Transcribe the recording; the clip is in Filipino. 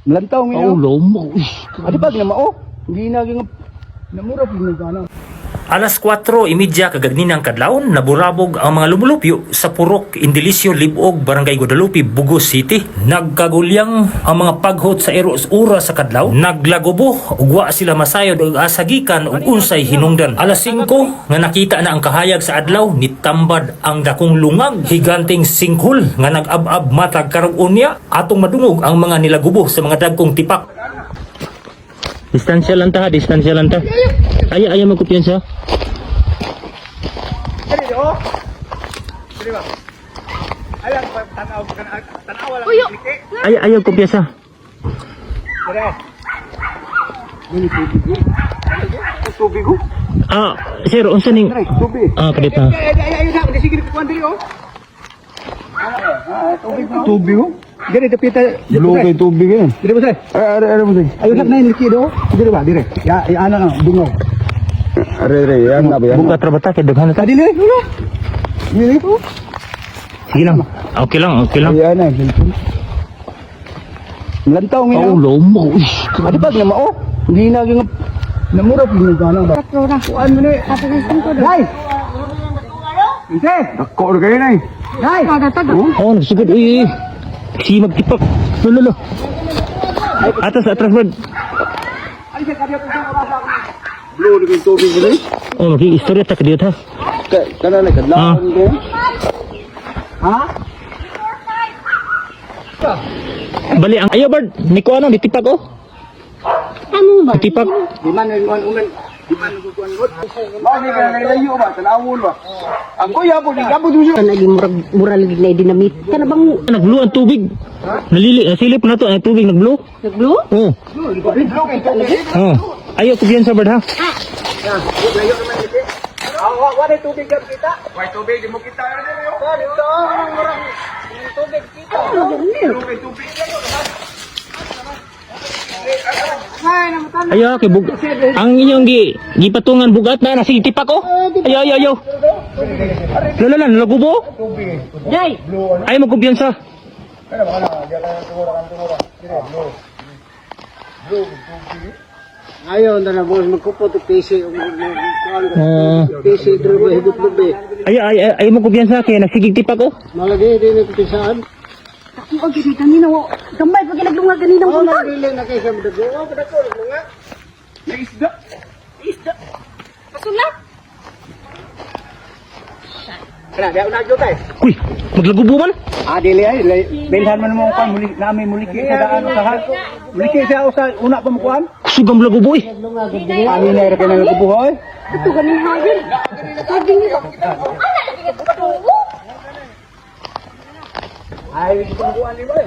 Melantaw Oh, ngayon. lomo. Adi pag na mao. Hindi na gyud namura pud ng kana. Alas 4:30 kagagninang kadlawon naburabog ang mga lumulupyo sa Purok, Indilicio, Libog, Barangay Guadalupe, Bugos City. Nagkagulyang ang mga paghot sa eros ura sa kadlaw. Naglagubo ug wa sila masayod og asagikan ug unsay hinungdan. Alas 5 nga nakita na ang kahayag sa adlaw, nitambad ang dakong lungag, higanting sinkhol nga nag-ab-ab matag karong unya atong madungog ang mga nilagubo sa mga dagkong tipak. Distansya lang ta, distansya lang ta. Ayaw magkumpiyansa. Dili oh. Dili ba? Alam pa tanaw lang Uyo. dili. Ayaw kumpiyansa. Dili. Dili tubig ko. Ah, sir, unsa ning Tubig. kadita? Ay na, sige ko dili oh. Tubig oh. Dili dapita. Blue kay tubig eh. Dili ba say? Are mo say. Ayo lang na likido. Dili ba? Dili. Ya ana na bungo. Are yan na ba yan? Buka trabata kay daghan ta. Dili. Dili ko. Sige lang. Okay lang, okay lang. Ayan na. Melantaw Oh, ngayon. lomo. Adi pag na mao. Hindi na gyud namura pud ng kana ba? Kuan mo ni. Dai. Ite. Ako ro kayo nay. Dai. Oh, nagsugod. Uy. Si magtipak. Lolo. Atas, bro. Ay sa kadiya pud sa oras ako. Blue ni tubig ni. Oh, istorya ta kadiyot ha. Kana na kadlaw ni. Ha? Bali ang ayaw bird. Niko ano, ditipak oh. Ano ba? Ditipak. Di man uman. Di man kuan god. Mao ni kana layo ba? Tanawon ba? Ang kuya po ni gabo duso. Naging murag na dinamit. Kana bang Nagblue ang tubig. Silip na to ang tubig nagblue. nagblue? Oh. Blue kay tubig. Oh. Ayaw kumpiyansa bird ha. Layo naman dito. Wa na tubig gab kita. Wa tubig di mo kita dito. Dito murang tubig kita. Blue kay tubig. Ayaw kay bug. Ang inyong gipatungan bugat na sige tipak oh. Ayaw. Lolo lan lagubo. Jay! Ayaw magkumpiyansa. Ayaw na boss magkupot og PC og Oh. PC drube higit drube. Ayaw magkumpiyansa kay nagsigig tipak oh. Malagi din ito saan. Ako og gid kanina wo. Gamay pag naglunga kanina Oh, ko. nagdili na kay sa dago. Oh, dago nga. Isda. Isda. Pasulap. Kana dia una jud tay. Uy, maglagubo man. Dili ay bilhan man mo kan muli nami muliki sa daan usahan. Muliki sa usa una pa mo kuan. Sugam lagubo eh. Ani na ra kana kubuhoy. Ito ganin hagin. Sabi ni ko. Ala ni ko. Ay kuan ni boy.